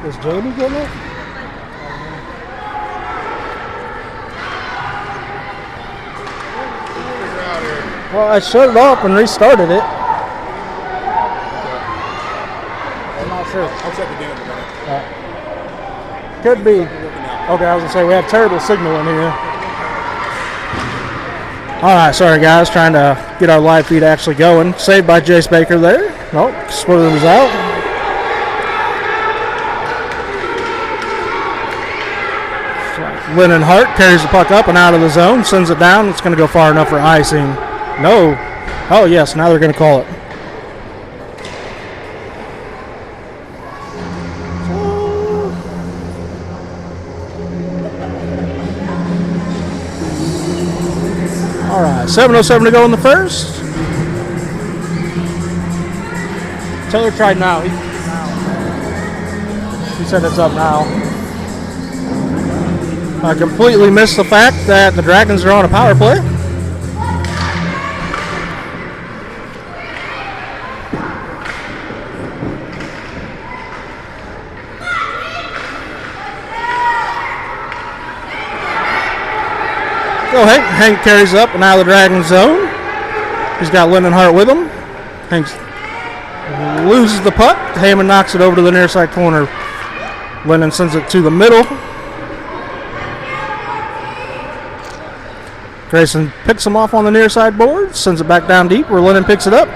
Is Jamie getting it? Well, I shut it off and restarted it. I'm not sure. I'll check again in a minute. Could be. Okay, I was going to say, we have terrible signal in here. Alright, sorry guys, trying to get our live feed actually going. Saved by Jace Baker there. Oh, Swerve was out. Lennon Hart carries the puck up and out of the zone, sends it down. It's going to go far enough for icing. No. Oh, yes, now they're going to call it. All right, 7:07 to go in the first. Taylor tried now. He said it's up now. I completely missed the fact that the Dragons are on a power play. Go ahead. Hank carries up and out of the Dragons zone. He's got Lennon Hart with him. Hank loses the puck. Hammond knocks it over to the near side corner. Lennon sends it to the middle. Grayson picks him off on the near side board, sends it back down deep where Lennon picks it up.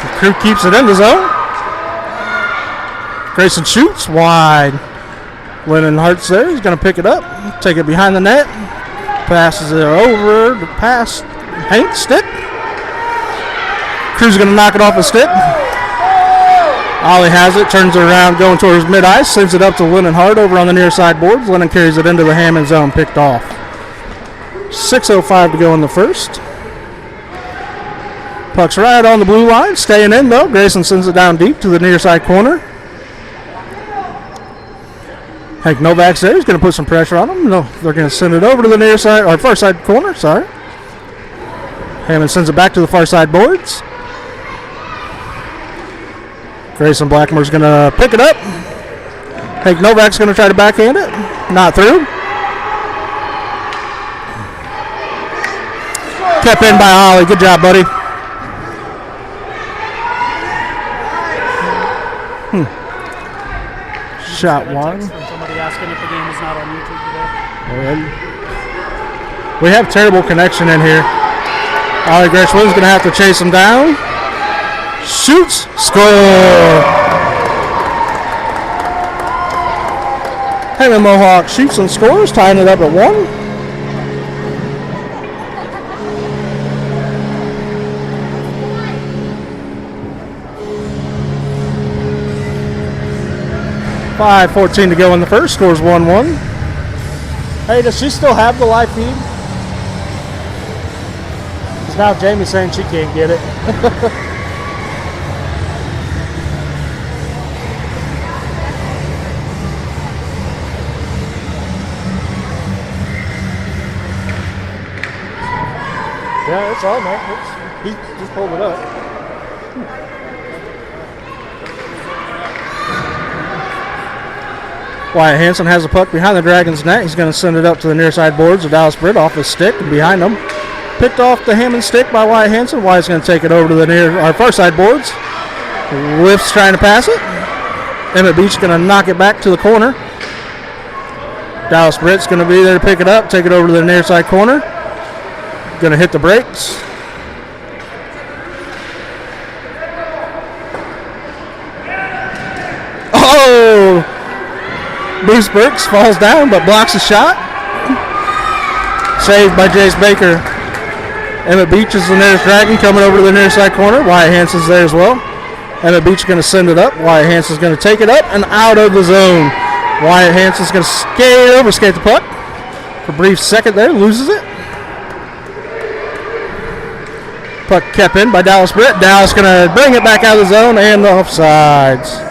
The crew keeps it in the zone. Grayson shoots wide. Lennon Hart's there. He's going to pick it up, take it behind the net, passes it over to pass Hank's stick. Crew's going to knock it off his stick. Ollie has it, turns it around, going towards mid-ice, sends it up to Lennon Hart over on the near side boards. Lennon carries it into the Hammond zone, picked off. 6:05 to go in the first. Puck's right on the blue line, staying in though. Grayson sends it down deep to the near side corner. Hank Novak's there. He's going to put some pressure on him. No, they're going to send it over to the near side, or far side corner, sorry. Hammond sends it back to the far side boards. Grayson Blackmore's going to pick it up. Hank Novak's going to try to backhand it. Not through. Kept in by Ollie. Good job, buddy. Shot one. Somebody asking if the game is not on YouTube today. We have terrible connection in here. Ollie Greshwin's going to have to chase him down. Shoots. Score. Hammond Mohawks shoots and scores, tying it up at 1. .5:14 to go in the first. Scores 1-1. Hey, does she still have the live feed? Because now Jamie's saying she can't get it. Yeah, it's on there. He just pulled it up. Wyatt Hansen has the puck behind the Dragons' net. He's going to send it up to the near side boards of Dallas Britt off his stick and behind him. Picked off the Hammond stick by Wyatt Hansen. Wyatt's going to take it over to the far side boards. Lifts trying to pass it. Emmett Beach going to knock it back to the corner. Dallas Britt's going to be there to pick it up, take it over to the near side corner. Going to hit the brakes. Oh! Bruce Burks falls down but blocks a shot. Saved by Jace Baker. Emmett Beach is the nearest Dragon coming over to the near side corner. Wyatt Hansen's there as well. Emmett Beach is going to send it up. Wyatt Hansen's going to take it up and out of the zone. Wyatt Hansen's going to skate the puck. For a brief second there, loses it. Puck kept in by Dallas Britt. Dallas going to bring it back out of the zone and the offsides.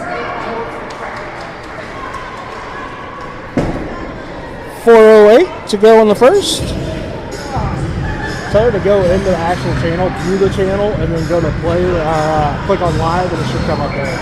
4:08 to go in the first. Tell her to go into the actual channel, view the channel, and then go to play, click on live, and it should come up there.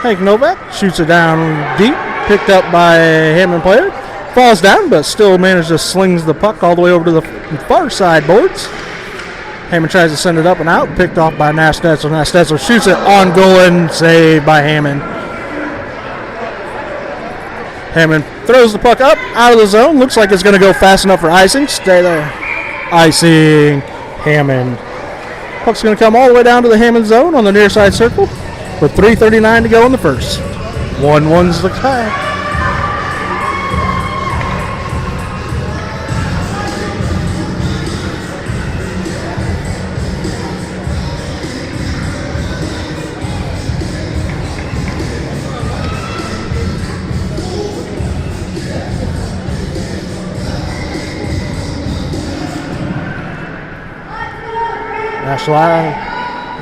Hank Novak shoots it down deep, picked up by a Hammond player. Falls down, but still manages to slings the puck all the way over to the far side boards. Hammond tries to send it up and out, picked off by Nash Stetzel. Nash Stetzel shoots it on goal and saved by Hammond. Hammond throws the puck up, out of the zone. Looks like it's going to go fast enough for icing. Stay there. Icing, Hammond. Puck's going to come all the way down to the Hammond zone on the near side circle with 3:39 to go in the first. 1-1's the tie.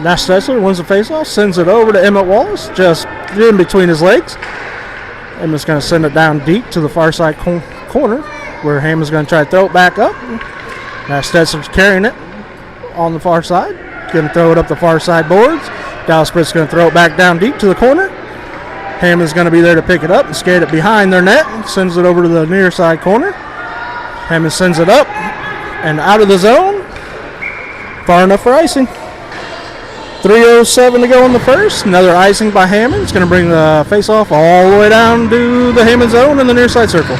Nash Stetzel wins the faceoff, sends it over to Emmett Wallace, just in between his legs. Emmett's going to send it down deep to the far side corner, where Hammond's going to try to throw it back up. Nash Stetzel's carrying it on the far side, going to throw it up the far side boards. Dallas Britt's going to throw it back down deep to the corner. Hammond's going to be there to pick it up and skate it behind their net, sends it over to the near side corner. Hammond sends it up and out of the zone. Far enough for icing. 3:07 to go in the first. Another icing by Hammond. It's going to bring the face-off all the way down to the Hammond zone in the near side circle.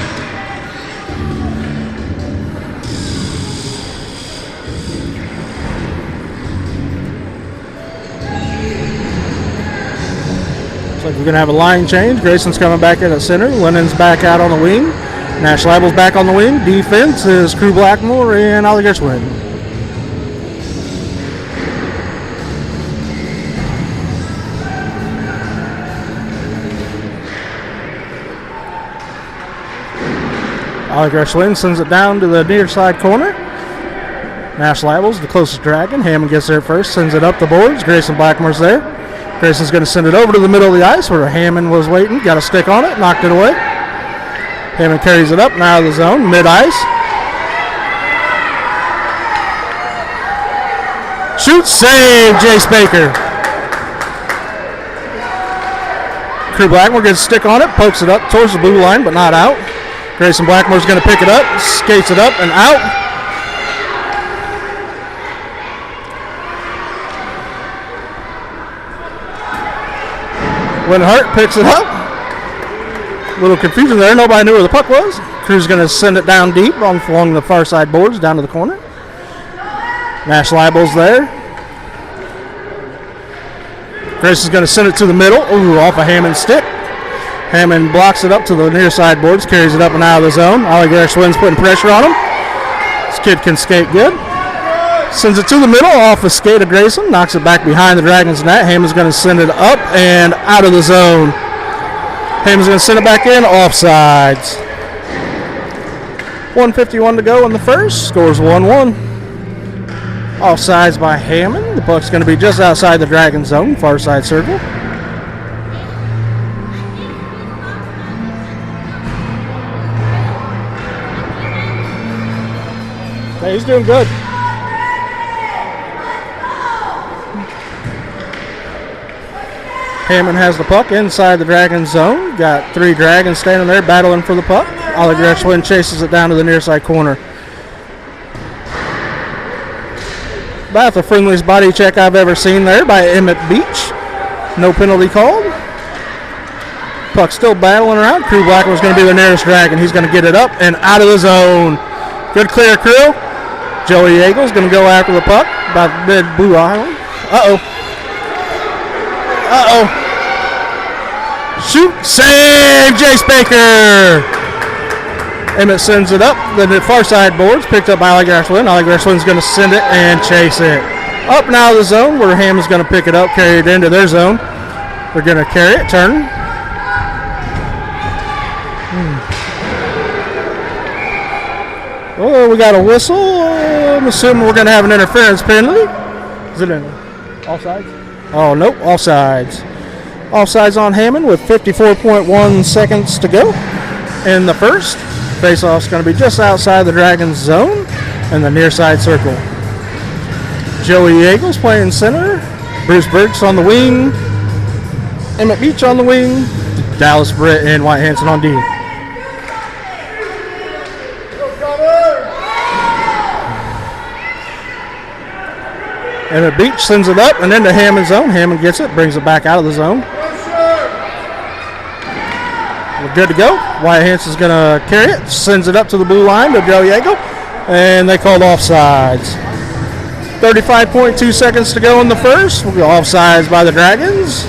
Looks like we're going to have a line change. Grayson's coming back in at center. Lennon's back out on the wing. Nash Label's back on the wing. Defense is Crew Blackmore and Ollie Gershwin. Ollie Gershwin sends it down to the near side corner. Nash Label's the closest dragon. Hammond gets there first, sends it up the boards. Grayson Blackmore's there. Grayson's going to send it over to the middle of the ice where Hammond was waiting. Got a stick on it, knocked it away. Hammond carries it up and out of the zone, mid-ice. Shoot, save, Jace Baker. Crew Blackmore gets a stick on it, pokes it up towards the blue line, but not out. Grayson Blackmore's going to pick it up, skates it up and out. Winhart picks it up. A little confusion there. Nobody knew where the puck was. Crew's going to send it down deep along the far side boards down to the corner. Nash Libel's there. Grayson's going to send it to the middle. Ooh, off a Hammond stick. Hammond blocks it up to the near side boards, carries it up and out of the zone. Ollie Gershwin's putting pressure on him. This kid can skate good. Sends it to the middle off a skate of Grayson. Knocks it back behind the Dragons' net. Hammond's going to send it up and out of the zone. Hammond's going to send it back in. Offsides. 1:51 to go in the first. Scores 1-1. Offsides by Hammond. The puck's going to be just outside the Dragon zone, far side circle. Hey, he's doing good. Hammond has the puck inside the Dragon zone. Got three Dragons standing there battling for the puck. Ollie Gershwin chases it down to the near side corner. About the friendliest body check I've ever seen there by Emmett Beach. No penalty called. Puck still battling around. Crew Blackman's going to be the nearest Dragon. He's going to get it up and out of the zone. Good clear, Crew. Joey Yeagle's going to go after the puck by mid blue island. Uh-oh. Shoot, save, Jace Baker. Emmett sends it up. The far side boards picked up by Ollie Gershwin. Ollie Gershwin's going to send it and chase it. Up and out of the zone where Hammond's going to pick it up, carry it into their zone. They're going to carry it, turn. Oh, we got a whistle. I'm assuming we're going to have an interference penalty. Is it in offsides? Oh, nope, offsides. Offsides on Hammond with 54.1 seconds to go in the first. Face-off's going to be just outside the Dragons zone in the near side circle. Joey Yeagles playing center. Bruce Burks on the wing. Emmett Beach on the wing. Dallas Britt and Wyatt Hanson on D. Emmett Beach sends it up and into Hammond's zone. Hammond gets it, brings it back out of the zone. We're good to go. Wyatt Hanson's going to carry it, sends it up to the blue line to Joe Yeagle, and they called offsides. 35.2 seconds to go in the first. We'll go offsides by the Dragons.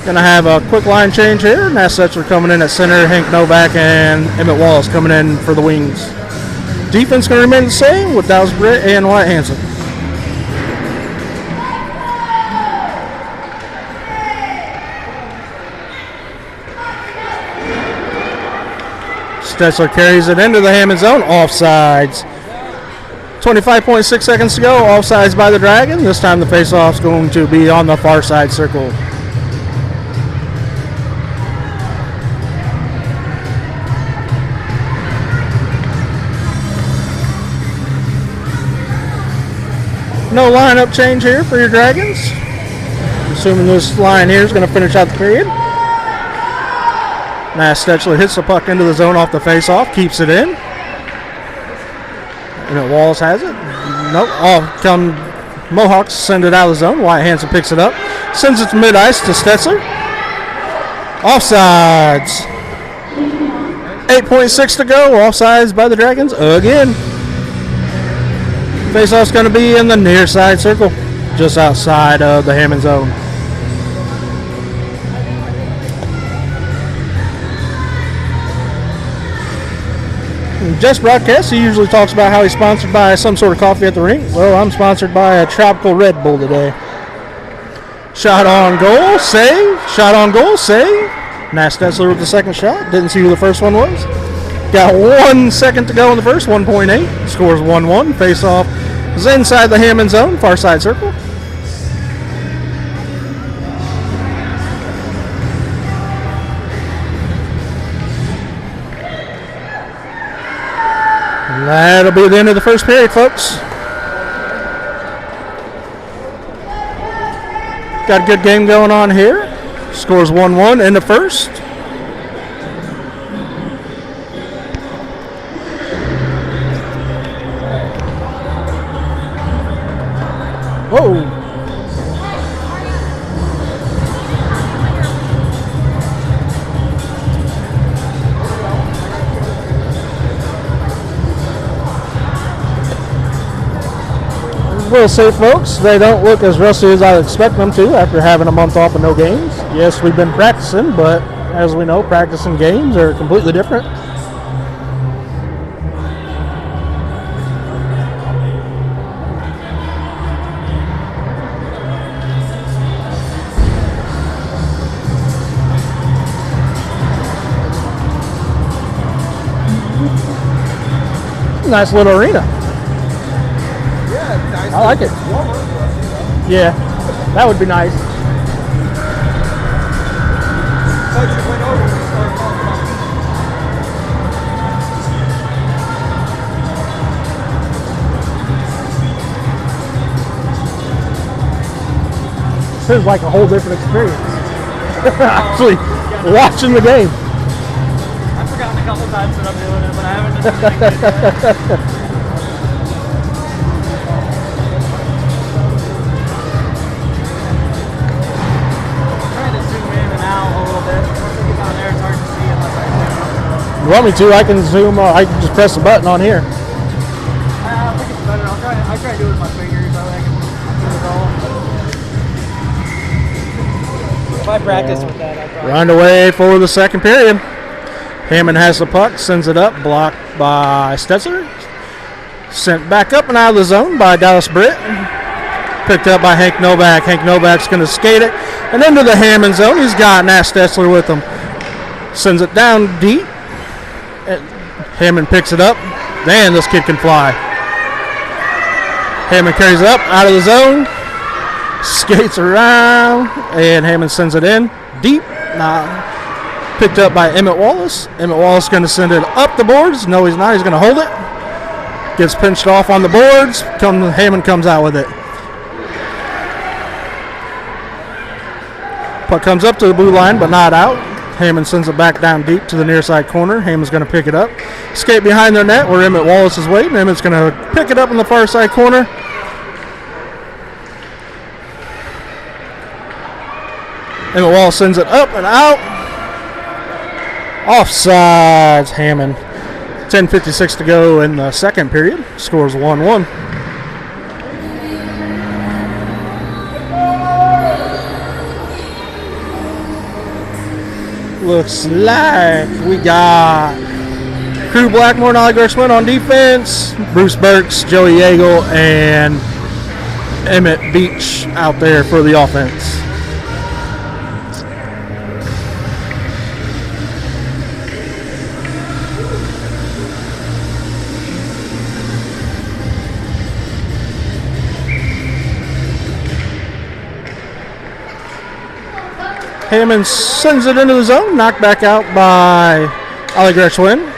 Going to have a quick line change here. Nash Setzer coming in at center. Hank Novak and Emmett Wallace coming in for the wings. Defense going to remain the same with Dallas Britt and Wyatt Hanson. Stetzler carries it into the Hammond zone. Offsides. 25.6 seconds to go. Offsides by the Dragon. This time the face-off's going to be on the far side circle. No lineup change here for your Dragons. Assuming this line here is going to finish out the period. Nash Stetchler hits the puck into the zone off the face-off, keeps it in. And Wallace has it. Nope. Off come Mohawks, send it out of the zone. Wyatt Hanson picks it up, sends it to mid-ice to Stetzer. Offsides. 8.6 to go. Offsides by the Dragons again. Face-off's going to be in the near side circle, just outside of the Hammond zone. Just broadcast, he usually talks about how he's sponsored by some sort of coffee at the rink. Well, I'm sponsored by a tropical Red Bull today. Shot on goal, save. Shot on goal, save. Nash Stetzler with the second shot. Didn't see who the first one was. Got 1 second to go in the first, 1.8. Scores 1-1. Face off is inside the Hammond zone, far side circle. That'll be the end of the first period, folks. Got a good game going on here. Scores 1-1 in the first. Whoa. We'll say, folks, they don't look as rusty as I expect them to after having a month off and no games. Yes, we've been practicing, but as we know, practice and games are completely different. Nice little arena. I like it. Yeah, that would be nice. This is like a whole different experience. Actually, watching the game. I've forgotten a couple times that I'm doing it, but I haven't been You want me to? I can zoom. I can just press the button on here. I think it's better. I try to do it with my fingers. That way I can do it all. If I practice with that, I probably. We're underway for the second period. Hammond has the puck, sends it up, blocked by Stetzer. Sent back up and out of the zone by Dallas Britt. Picked up by Hank Novak. Hank Novak's going to skate it and into the Hammond zone. He's got Nash Stetzer with him. Sends it down deep. Hammond picks it up. Man, this kid can fly. Hammond carries it up out of the zone. Skates around, and Hammond sends it in deep. Picked up by Emmett Wallace. Emmett Wallace going to send it up the boards. No, he's not. He's going to hold it. Gets pinched off on the boards. Hammond comes out with it. Puck comes up to the blue line, but not out. Hammond sends it back down deep to the near side corner. Hammond's going to pick it up. Skate behind their net where Emmett Wallace is waiting. Emmett's going to pick it up in the far side corner. Emmett Wallace sends it up and out. Offsides, Hammond. 10:56 to go in the second period. Scores 1-1. Looks like we got Crew Blackmore and Ollie Gershwin on defense. Bruce Burks, Joey Yeagle, and Emmett Beach out there for the offense. Hammond sends it into the zone, knocked back out by Ollie Gershwin.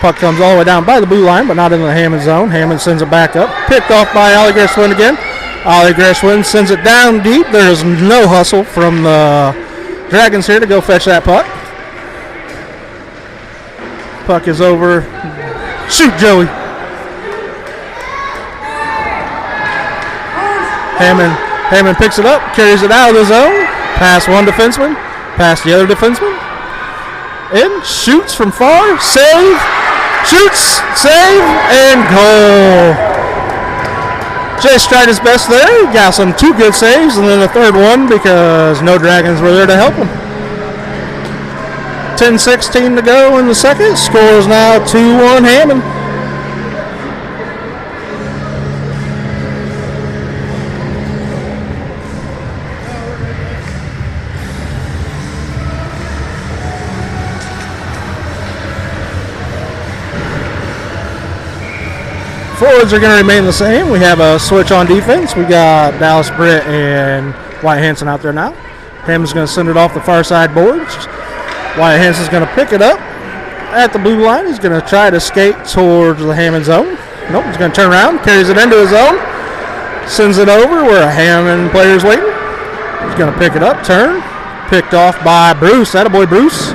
Puck comes all the way down by the blue line, but not in the Hammond zone. Hammond sends it back up, picked off by Ollie Gershwin again. Ollie Gershwin sends it down deep. There's no hustle from the Dragons here to go fetch that puck. Puck is over. Shoot, Joey. Hammond picks it up, carries it out of the zone. Past one defenseman, past the other defenseman. In, shoots from far, save, shoots, save, and goal. Jay tried his best there. He got two good saves, and then the third one because no Dragons were there to help him. 10:16 to go in the second. Score is now 2-1 Hammond. Forwards are going to remain the same. We have a switch on defense. We got Dallas Britt and Wyatt Hansen out there now. Hammond's going to send it off the far side boards. Wyatt Hansen's going to pick it up at the blue line. He's going to try to skate towards the Hammond zone. Nope, he's going to turn around, carries it into his zone, sends it over where a Hammond player's waiting. He's going to pick it up, turn, picked off by Bruce. Attaboy, Bruce.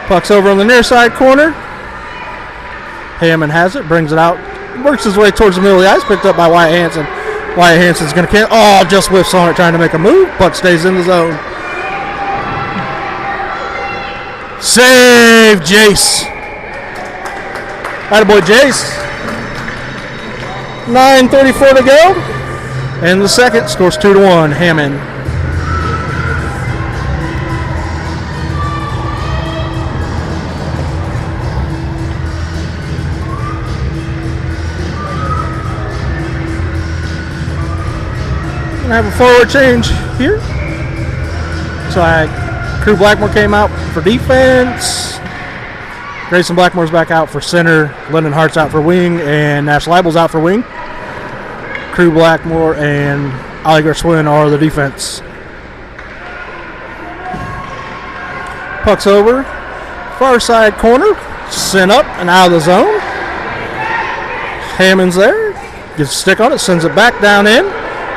Puck's over on the near side corner. Hammond has it, brings it out, works his way towards the middle of the ice, picked up by Wyatt Hansen. Wyatt Hansen's going to just whiffs on it, trying to make a move. Puck stays in the zone. Save, Jace. Attaboy, Jace. 9:34 to go. And the second scores 2-1, Hammond. Gonna have a forward change here. So Crew Blackmore came out for defense. Grayson Blackmore's back out for center. Lennon Hart's out for wing, and Nash Leibel's out for wing. Crew Blackmore and Ollie Gershwin are the defense. Puck's over. Far side corner. Sent up and out of the zone. Hammond's there. Gets a stick on it. Sends it back down in.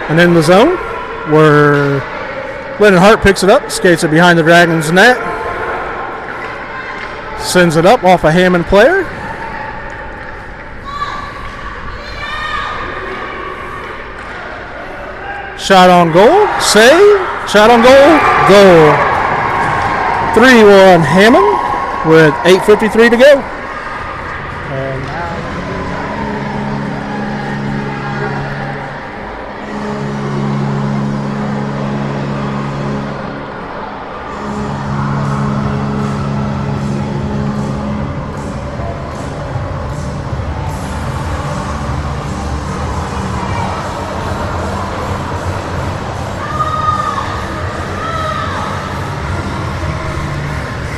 And in the zone where Lennon Hart picks it up. Skates it behind the Dragons net. Sends it up off a Hammond player. Shot on goal. Save. Shot on goal. Goal. 3-1 Hammond with 8:53 to go. And now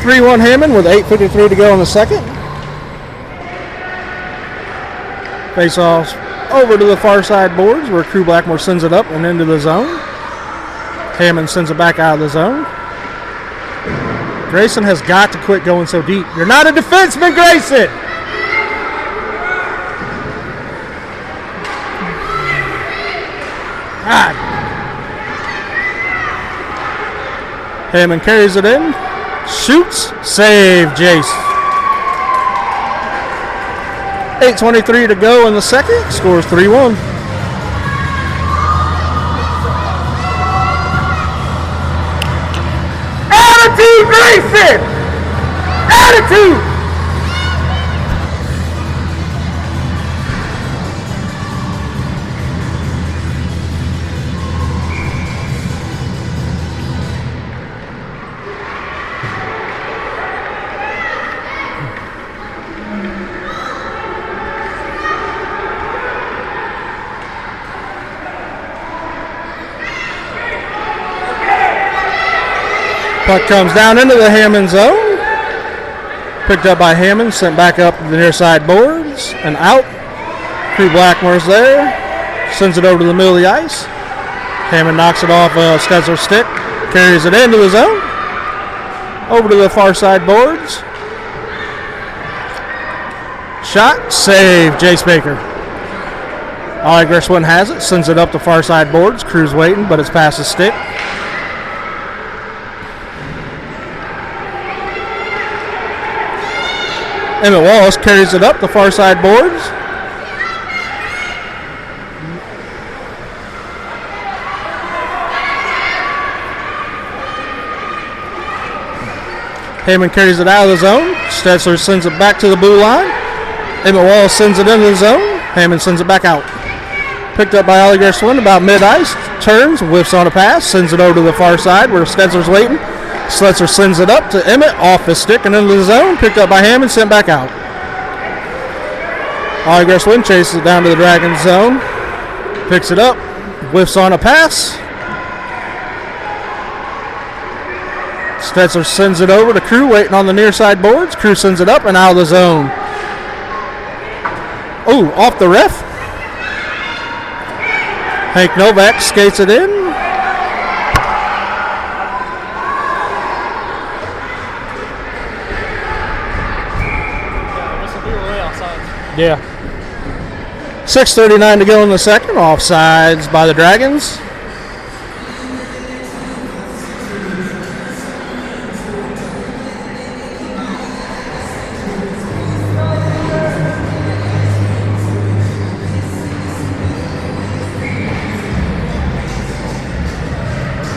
3-1 Hammond with 8:53 to go in the second. Face-offs over to the far side boards where Crew Blackmore sends it up and into the zone. Hammond sends it back out of the zone. Grayson has got to quit going so deep. You're not a defenseman, Grayson! God. Hammond carries it in. Shoots. Save, Jace. 8:23 to go in the second. Scores 3-1. Attitude, Grayson! Attitude! Puck comes down into the Hammond zone. Picked up by Hammond, sent back up the near side boards and out. Crew Blackmore's there. Sends it over to the middle of the ice. Hammond knocks it off Stetzler's stick. Carries it into the zone. Over to the far side boards. Shot. Save. Jace Baker. Ollie Gershwin has it. Sends it up the far side boards. Crew's waiting, but it's past his stick. Emmett Wallace carries it up the far side boards. Hammond carries it out of the zone. Stetzler sends it back to the blue line. Emmett Wallace sends it into the zone. Hammond sends it back out. Picked up by Ollie Gershwin about mid-ice. Turns, whiffs on a pass, sends it over to the far side where Stetzler's waiting. Stetzler sends it up to Emmett, off his stick and into the zone. Picked up by Hammond, sent back out. Ollie Gershwin chases it down to the Dragon zone. Picks it up, whiffs on a pass. Stetzler sends it over to Crew, waiting on the near side boards. Crew sends it up and out of the zone. Oh, off the ref. Hank Novak skates it in. Yeah. 6:39 to go in the second. Offsides by the Dragons.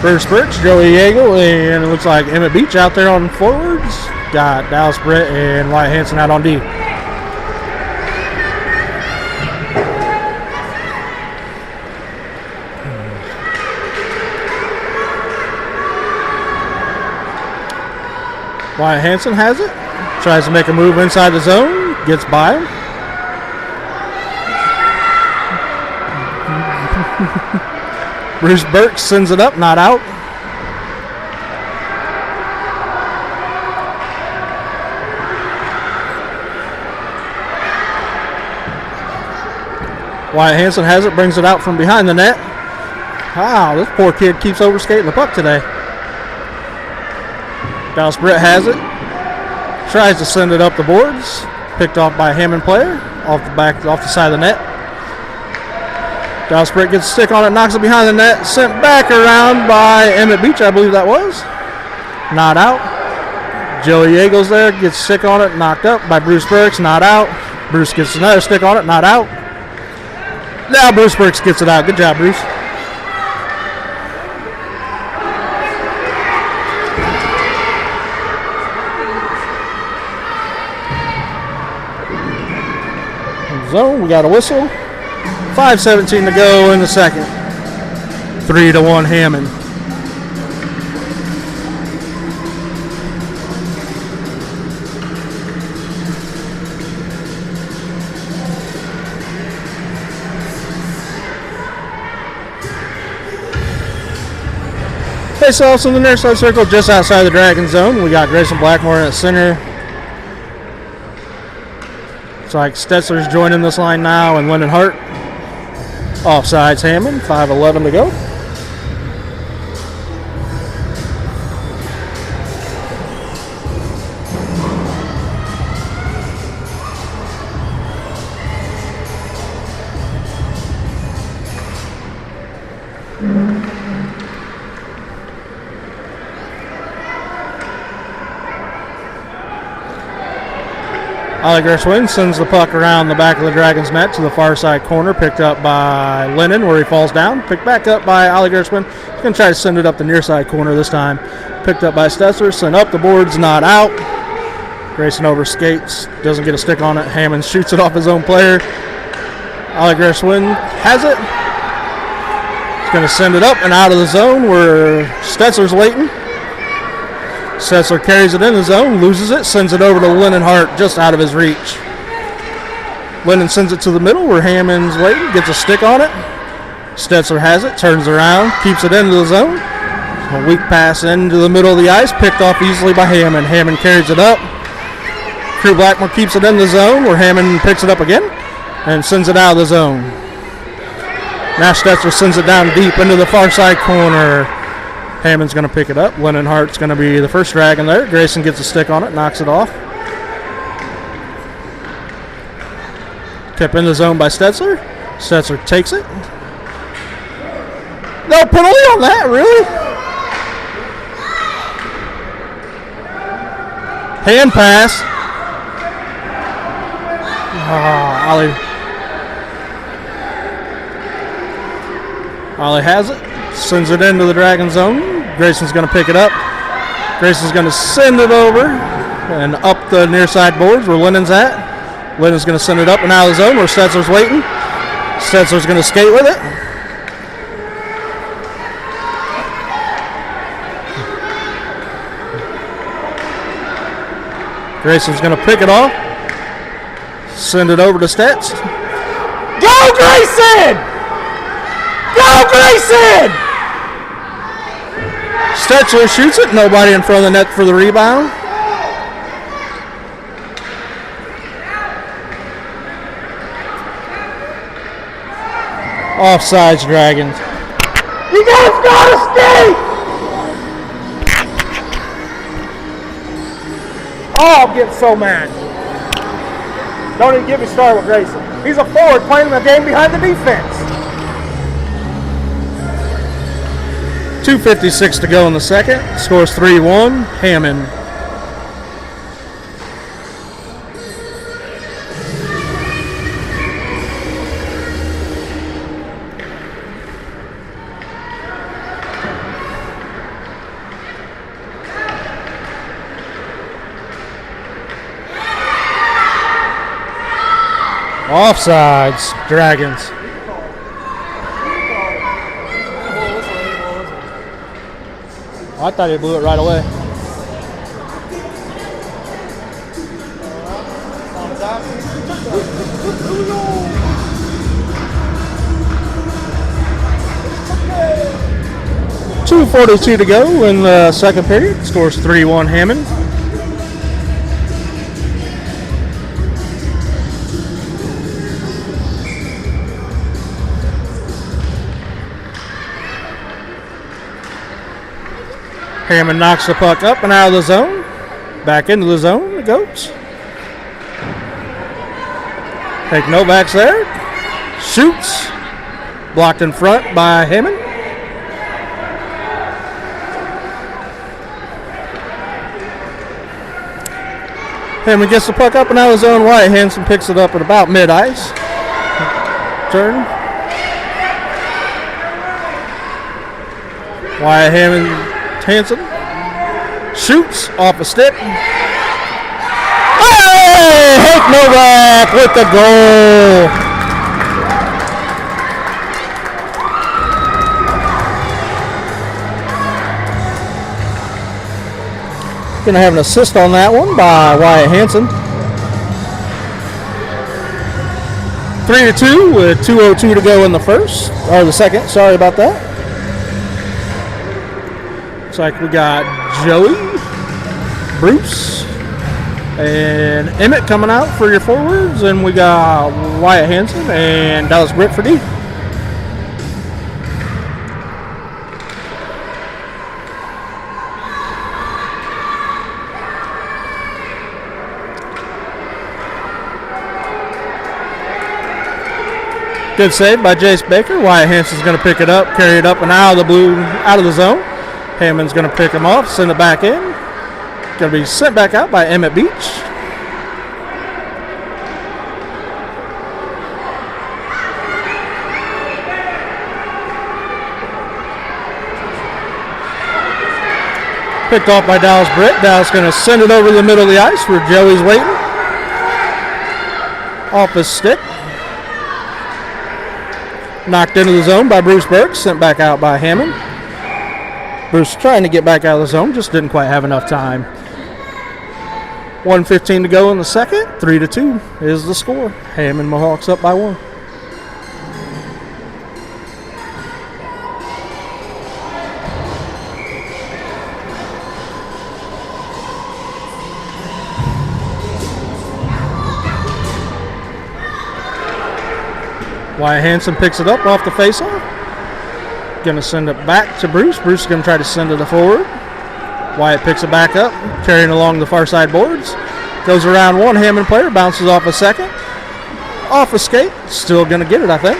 Bruce Burks, Joey Yeagle, and it looks like Emmett Beach out there on forwards. Got Dallas Britt and Wyatt Hanson out on D. Wyatt Hanson has it. Tries to make a move inside the zone. Gets by him. Bruce Burke sends it up, not out. Wyatt Hanson has it, brings it out from behind the net. Wow, this poor kid keeps overskating the puck today. Dallas Britt has it. Tries to send it up the boards. Picked off by a Hammond player. Off the side of the net. Dallas Britt gets a stick on it, knocks it behind the net. Sent back around by Emmett Beach, I believe that was. Not out. Joey Yeagle's there, gets a stick on it, knocked up by Bruce Burks, not out. Bruce gets another stick on it, not out. Now Bruce Burks gets it out. Good job, Bruce. Zone, we got a whistle. 5:17 to go in the second. 3-1 Hammond. Face-offs in the near side circle just outside the Dragon zone. We got Grayson Blackmore in the center. It's like Stetzler's joining this line now and Lyndon Hart. Offsides Hammond, 5:11 to go. Ollie Gershwin sends the puck around the back of the Dragons net to the far side corner, picked up by Lennon where he falls down. Picked back up by Ollie Gershwin. He's going to try to send it up the near side corner this time. Picked up by Stetzer, sent up the boards, not out. Grayson over skates, doesn't get a stick on it. Hammond shoots it off his own player. Ollie Gershwin has it. He's going to send it up and out of the zone where Stetzer's waiting. Stetzer carries it in the zone, loses it, sends it over to Lennon Hart just out of his reach. Lennon sends it to the middle where Hammond's waiting, gets a stick on it. Stetzer has it, turns around, keeps it into the zone. A weak pass into the middle of the ice, picked off easily by Hammond. Hammond carries it up. Crew Blackmore keeps it in the zone where Hammond picks it up again and sends it out of the zone. Now Stetzer sends it down deep into the far side corner. Hammond's going to pick it up. Lennon Hart's going to be the first Dragon there. Grayson gets a stick on it, knocks it off. Kept in the zone by Stetzer. Stetzer takes it. No penalty on that, really? Hand pass. Ollie has it. Sends it into the Dragon zone. Grayson's going to pick it up. Grayson's going to send it over and up the near side boards where Lennon's at. Lennon's going to send it up and out of the zone where Stetzer's waiting. Stetzer's going to skate with it. Grayson's going to pick it off. Send it over to Stetz. Go Grayson! Go Grayson! Stetzer shoots it. Nobody in front of the net for the rebound. Offsides Dragons. You guys gotta stay! Oh, I'm getting so mad. Don't even get me started with Grayson. He's a forward playing the game behind the defense. 2:56 to go in the second. Scores 3-1. Hammond. Offsides, Dragons. I thought he blew it right away. .242 to go in the second period. Scores 3-1 Hammond. Hammond knocks the puck up and out of the zone. Back into the zone it goes. Take Novak's there. Shoots. Blocked in front by Hammond. Hammond gets the puck up and out of the zone. Wyatt Hansen picks it up at about mid-ice. Turn. Wyatt Hansen shoots off a stick. Hey! Hank Novak with the goal. Going to have an assist on that one by Wyatt Hansen. 3-2 with 2:02 to go in the first, or the second. Sorry about that. Looks like we got Joey, Bruce, and Emmett coming out for your forwards, and we got Wyatt Hansen and Dallas Britt for D. Good save by Jace Baker. Wyatt Hanson's going to pick it up, carry it up and out of the zone. Hammond's going to pick him off, send it back in. Going to be sent back out by Emmett Beach. Picked off by Dallas Britt. Dallas going to send it over the middle of the ice where Joey's waiting. Off his stick. Knocked into the zone by Bruce Burke. Sent back out by Hammond. Bruce trying to get back out of the zone. Just didn't quite have enough time. 1:15 to go in the second. 3-2 is the score. Hammond Mohawks up by 1. Wyatt Hanson picks it up off the faceoff. Going to send it back to Bruce. Bruce is going to try to send it forward. Wyatt picks it back up, carrying along the far side boards. Goes around one Hammond player, bounces off a second. Off a skate, still going to get it, I think.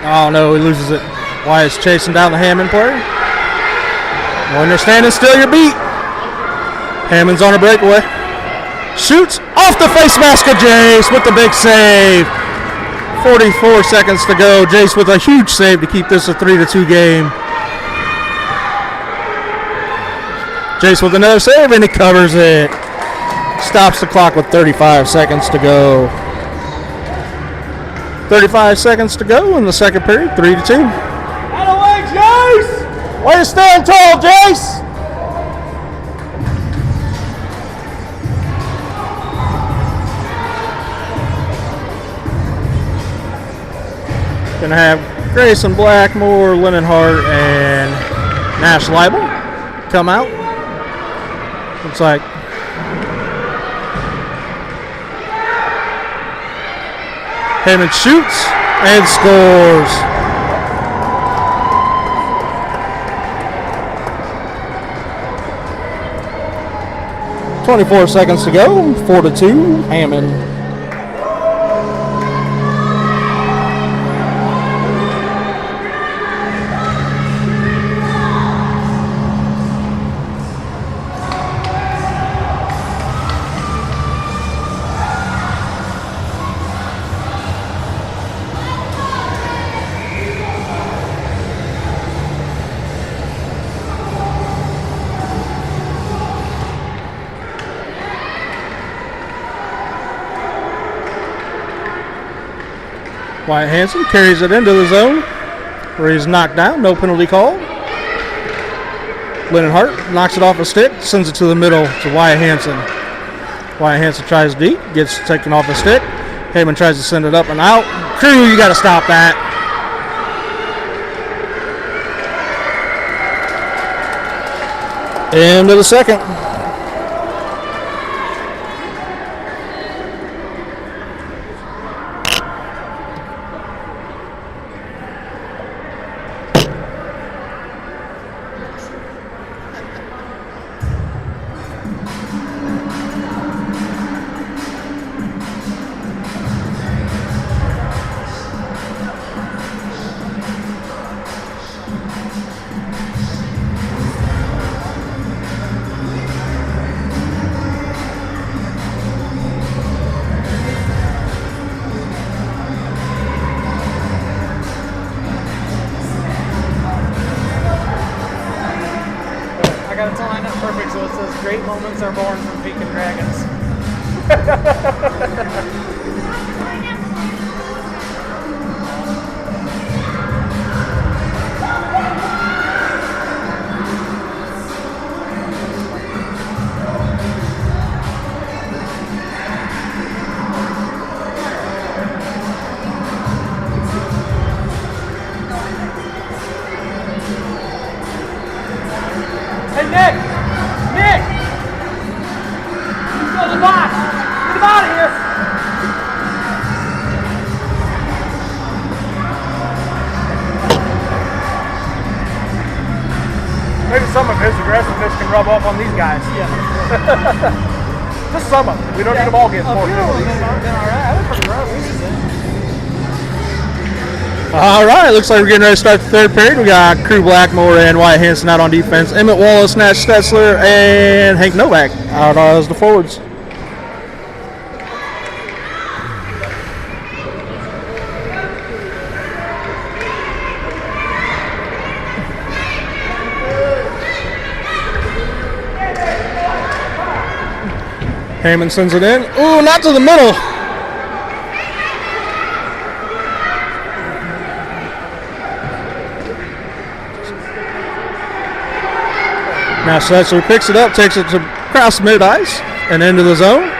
Oh no, he loses it. Wyatt's chasing down the Hammond player. When they're standing still, you're beat. Hammond's on a breakaway. Shoots off the face mask of Jace with the big save. 44 seconds to go. Jace with a huge save to keep this a 3-2 game. Jace with another save, and he covers it. Stops the clock with 35 seconds to go. 35 seconds to go in the second period, 3-2. Out of the way, Jace! Way to stand tall, Jace! Gonna have Grayson Blackmore, Lennon Hart, and Nash Leibel come out. Looks like Hammond shoots and scores. .24 seconds to go, 4-2, Hammond. Wyatt Hanson carries it into the zone where he's knocked down. No penalty call. Lennon Hart knocks it off a stick, sends it to the middle to Wyatt Hanson. Wyatt Hanson tries deep, gets taken off a stick. Hammond tries to send it up and out. Crew, you got to stop that. End of the second. Got it to line up perfect, so it says great moments are born from Pekin Dragons. Hey, Nick! Nick! Go to the box! Get him out of here! Maybe some of his aggressiveness can rub off on these guys. Yeah. Just some of them. We don't need them all getting A more few of them penalties. have been alright. I was pretty rough. All right, looks like we're getting ready to start the third period. We got Crew Blackmore and Wyatt Hanson out on defense. Emmett Wallace, Nat Stetzler, and Hank Novak out as the forwards. Hammond sends it in. Ooh, not to the middle. Now Stetzler picks it up, takes it to across mid-ice and into the zone.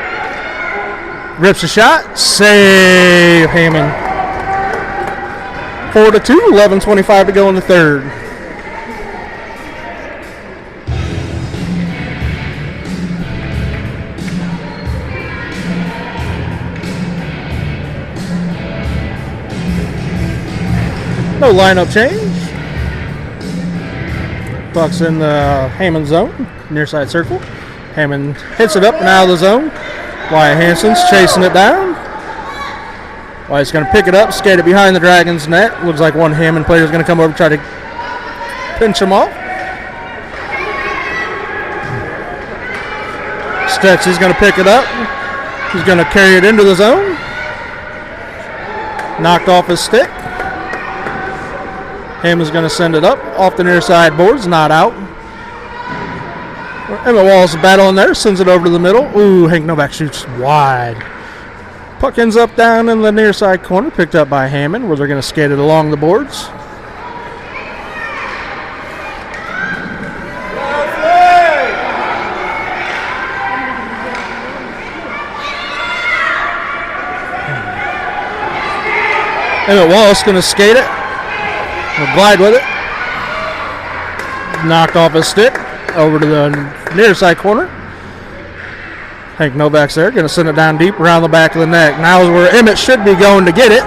Rips a shot. Save, Hammond. 4-2, 11:25 to go in the third. No lineup change. Puck's in the Hammond zone, near side circle. Hammond hits it up and out of the zone. Wyatt Hanson's chasing it down. Wyatt's going to pick it up, skate it behind the Dragons' net. Looks like one Hammond player is going to come over and try to pinch him off. Stetsy's going to pick it up. He's going to carry it into the zone. Knocked off his stick. Hammond's going to send it up off the near side boards, not out. Emmett Wallace battling there, sends it over to the middle. Ooh, Hank Novak shoots wide. Puck ends up down in the near side corner, picked up by Hammond, where they're going to skate it along the boards. Emmett Wallace going to skate it. We'll glide with it. Knocked off his stick over to the near side corner. Hank Novak's there, going to send it down deep around the back of the net. Now is where Emmett should be going to get it,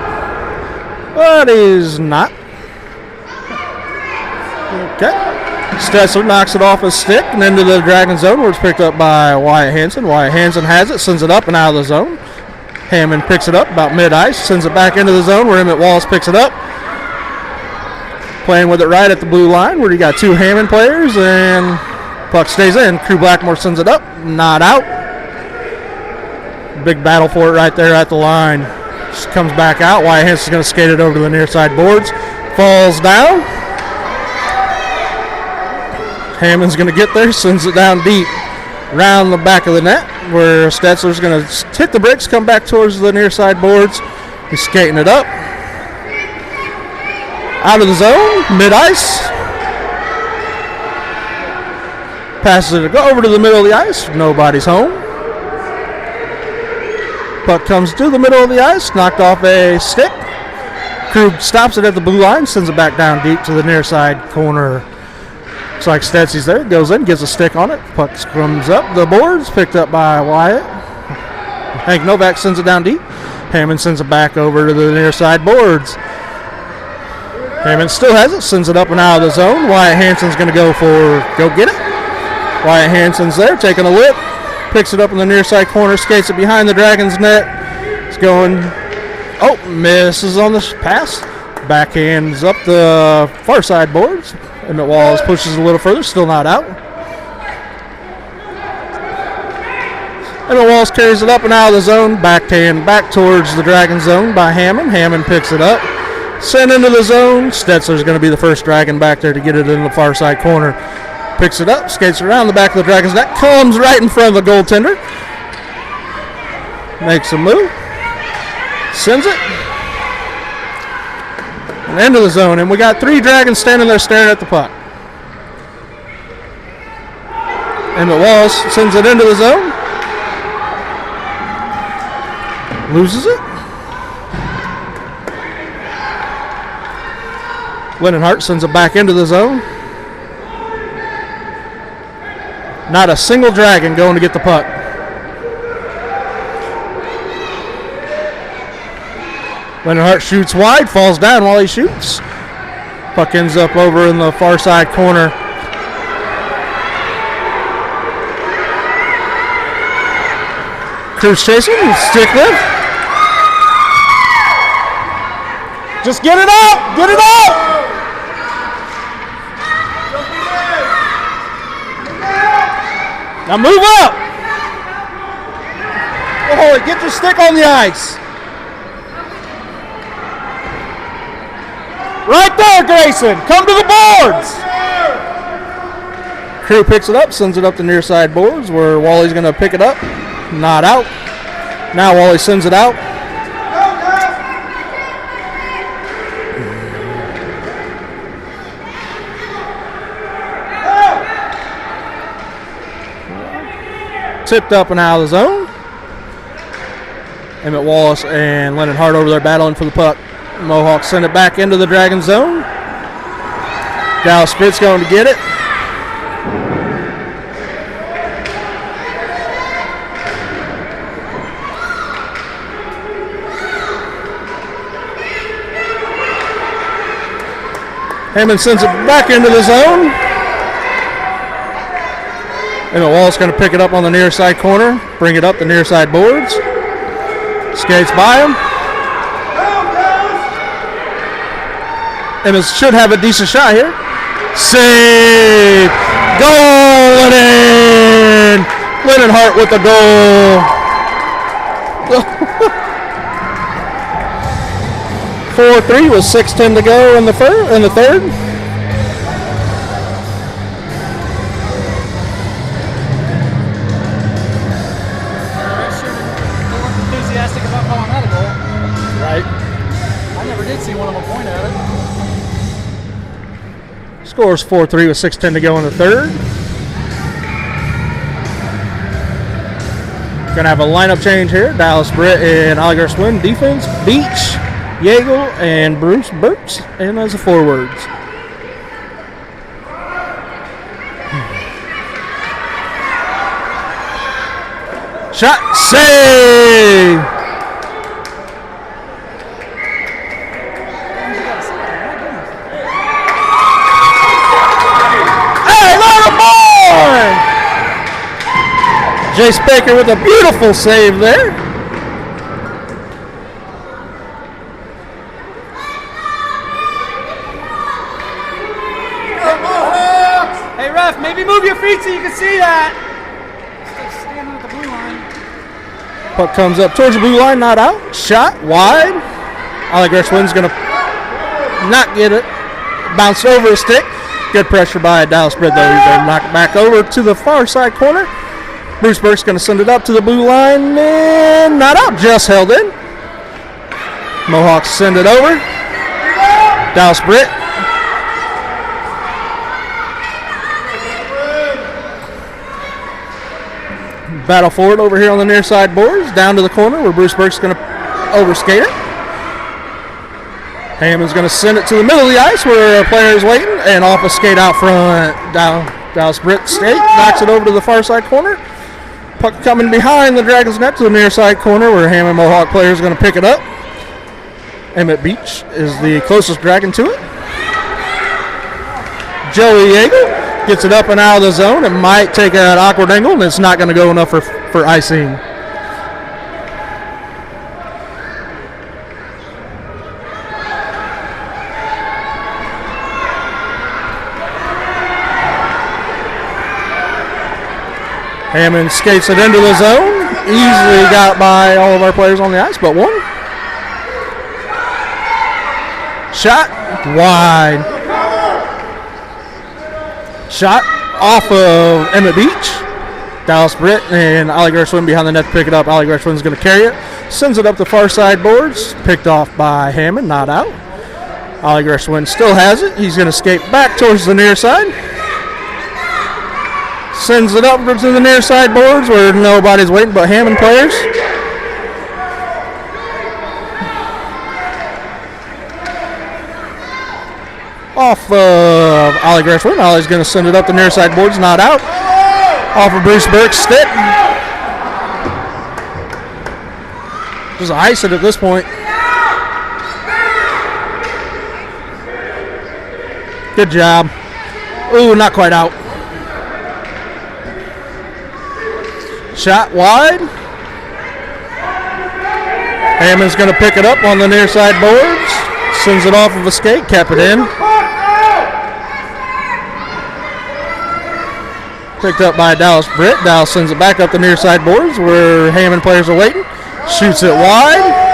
but he's not. Okay. Stetzler knocks it off his stick and into the Dragon zone, where it's picked up by Wyatt Hanson. Wyatt Hanson has it, sends it up and out of the zone. Hammond picks it up about mid-ice, sends it back into the zone where Emmett Wallace picks it up. Playing with it right at the blue line where you got two Hammond players, and puck stays in. Crew Blackmore sends it up, not out. Big battle for it right there at the line. Just comes back out. Wyatt Hanson's going to skate it over to the near side boards. Falls down. Hammond's going to get there, sends it down deep around the back of the net where Stetzler's going to hit the bricks, come back towards the near side boards. He's skating it up. Out of the zone, mid-ice. Passes it over to the middle of the ice. Nobody's home. Puck comes to the middle of the ice, knocked off a stick. Crew stops it at the blue line, sends it back down deep to the near side corner. Looks like Stetsy's there, goes in, gets a stick on it. Puck comes up the boards, picked up by Wyatt. Hank Novak sends it down deep. Hammond sends it back over to the near side boards. Hammond still has it, sends it up and out of the zone. Wyatt Hanson's going to go get it. Wyatt Hanson's there, taking a lip, picks it up in the near side corner, skates it behind the Dragons' net. It's going, misses on the pass. Backhands up the far side boards. Emmett Wallace pushes a little further, still not out. Emmett Wallace carries it up and out of the zone, backhand back towards the Dragon zone by Hammond. Hammond picks it up. Sent into the zone. Stetzler's going to be the first Dragon back there to get it in the far side corner. Picks it up, skates around the back of the Dragon's net, comes right in front of the goaltender. Makes a move. Sends it. And into the zone. And we got three Dragons standing there staring at the puck. Emmett Wallace sends it into the zone. Loses it. Lennon Hart sends it back into the zone. Not a single Dragon going to get the puck. Lennon Hart shoots wide, falls down while he shoots. Puck ends up over in the far side corner. Cruz chasing, stick lift. Just get it up! Get it up! Now move up! Oh, get your stick on the ice. Right there, Grayson. Come to the boards. Crew picks it up, sends it up the near side boards where Wally's going to pick it up. Not out. Now Wally sends it out. Tipped up and out of the zone. Emmett Wallace and Lennon Hart over there battling for the puck. Mohawks send it back into the Dragon zone. Dallas Britt's going to get it. Hammond sends it back into the zone. Emmett Wallace going to pick it up on the near side corner, bring it up the near side boards. Skates by him. Emmett should have a decent shot here. Save! Goal and in! Lennon Hart with the goal. 4-3 with 6:10 to go in the third. Enthusiastic about calling that a goal. Right. I never did see one of them point at it. Scores 4-3 with 6:10 to go in the third. Gonna have a lineup change here. Dallas Britt and Oliver Swin defense. Beach, Yeagle, and Bruce Burks, and as the forwards. Shot, save! Hey, little boy! Jace Baker with a beautiful save there. Hey, ref, maybe move your feet so you can see that. Still standing at the blue line. Puck comes up towards the blue line, not out. Shot wide. Ollie Gershwin's going to not get it. Bounced over a stick. Good pressure by Dallas Britt, though. He's going to knock it back over to the far side corner. Bruce Burke's going to send it up to the blue line and not out. Just held in. Mohawks send it over. Dallas Britt. Battle forward over here on the near side boards, down to the corner where Bruce Burke's going to overskate it. Hammond's going to send it to the middle of the ice where a player is waiting, and off a skate out front. Dallas Britt skate, knocks it over to the far side corner. Puck coming behind the Dragons net to the near side corner where Hammond Mohawk player is going to pick it up. Emmett Beach is the closest Dragon to it. Joey Yeagle gets it up and out of the zone. It might take an awkward angle, and it's not going to go enough for icing. Hammond skates it into the zone. Easily got by all of our players on the ice, but one. Shot wide. Shot off of Emmett Beach. Dallas Britt and Ollie Gershwin behind the net to pick it up. Ollie Gershwin's going to carry it. Sends it up the far side boards. Picked off by Hammond, not out. Ollie Gershwin still has it. He's going to skate back towards the near side. Sends it up to the near side boards where nobody's waiting but Hammond players. Off of Ollie Gershwin. Ollie's going to send it up the near side boards, not out. Off of Bruce Burke's stick. Just ice it at this point. Good job. Ooh, not quite out. Shot wide. Hammond's going to pick it up on the near side boards. Sends it off of a skate, kept it in. Picked up by Dallas Britt. Dallas sends it back up the near side boards where Hammond players are waiting. Shoots it wide.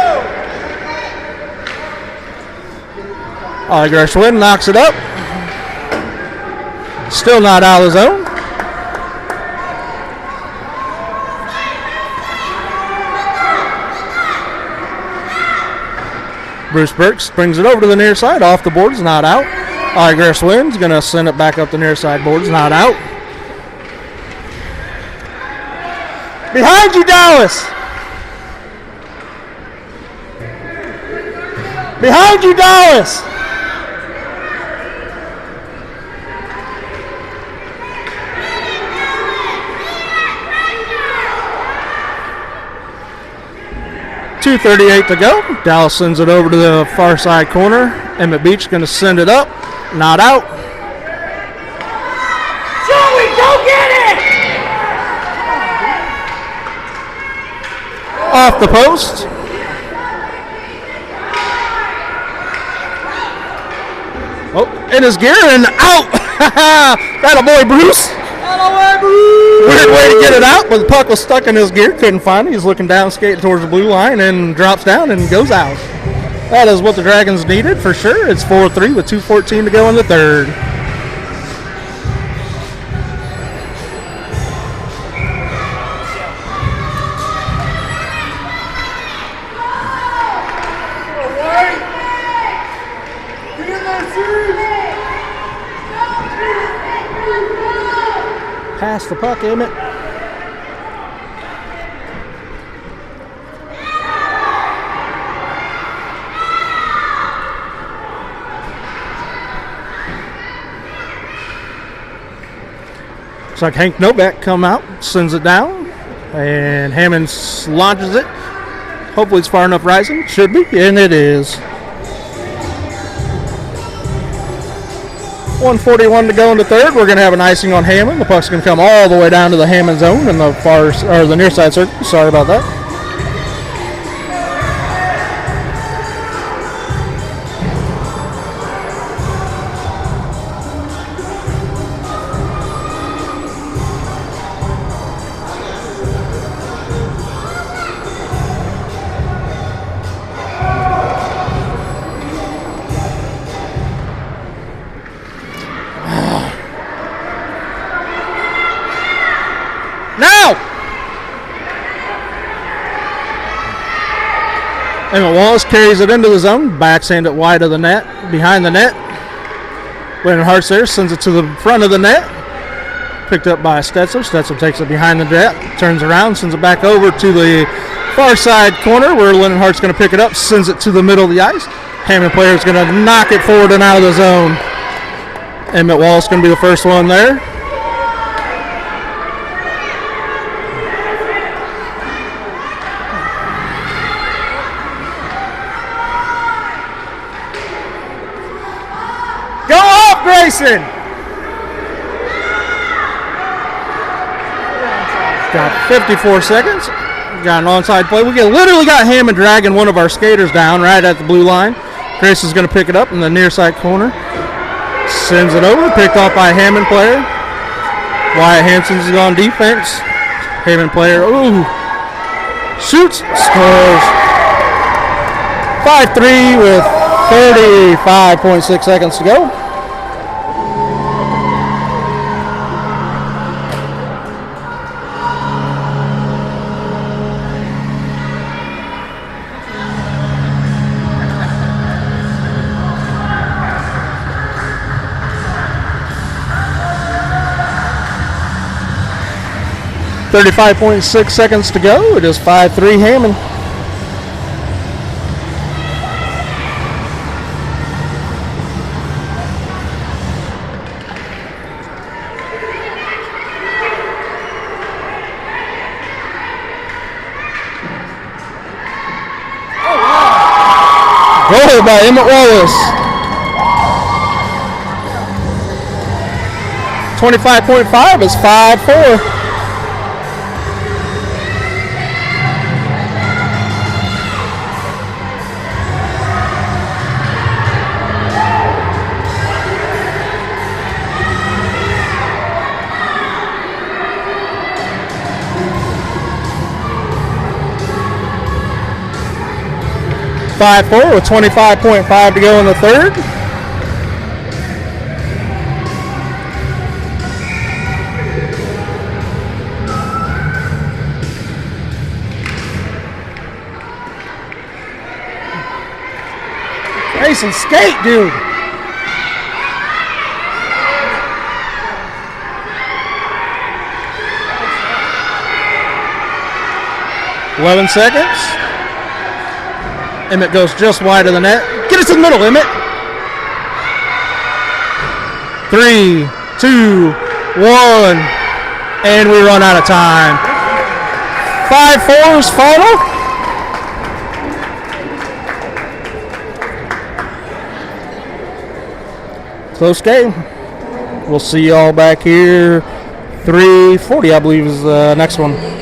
Gershwin knocks it up. Still not out of the zone. Bruce Burks brings it over to the near side. Off the boards, not out. Gershwin's going to send it back up the near side boards, not out. Behind you, Dallas! Behind you, Dallas! .238 to go. Dallas sends it over to the far side corner. Emmett Beach going to send it up. Not out. Joey, go get it! Off the post. Oh, in his gear and out. That a boy, Bruce. Weird way to get it out, but the puck was stuck in his gear. Couldn't find it. He's looking down, skating towards the blue line, and drops down and goes out. That is what the Dragons needed for sure. It's 4-3 with 2:14 to go in the third. Pass the puck, Emmett. Looks like Hank Novak come out, sends it down, and Hammond launches it. Hopefully it's far enough rising. Should be, and it is. 1:41 to go in the third. We're going to have an icing on Hammond. The puck's going to come all the way down to the Hammond zone in the the near side circle. Sorry about that. Emmett Wallace carries it into the zone, backhand it wide of the net, behind the net. Lennon Hartz there sends it to the front of the net. Picked up by Stetzer. Stetzer takes it behind the net, turns around, sends it back over to the far side corner where Lennon Hart's going to pick it up, sends it to the middle of the ice. Hammond player is going to knock it forward and out of the zone. Emmett Wallace going to be the first one there. Grayson! Got 54 seconds. Got an onside play. We literally got Hammond dragging one of our skaters down right at the blue line. Grayson's going to pick it up in the near side corner. Sends it over. Picked off by a Hammond player. Wyatt Hansen's on defense. Hammond player. Ooh. Shoots. Scores. 5-3 with 35.6 seconds to go. .6 seconds to go. It is 5-3 Hammond. Goal by Emmett Wallace. 25.5 is 5-4. 5-4 with 25.5 to go in the third. Grayson, skate, dude. $11 seconds. Emmett goes just wide of the net. Get it to the middle, Emmett. 3, 2, 1, and we run out of time. 5-4's final. Close game. We'll see y'all back here. 3:40, I believe, is the next one.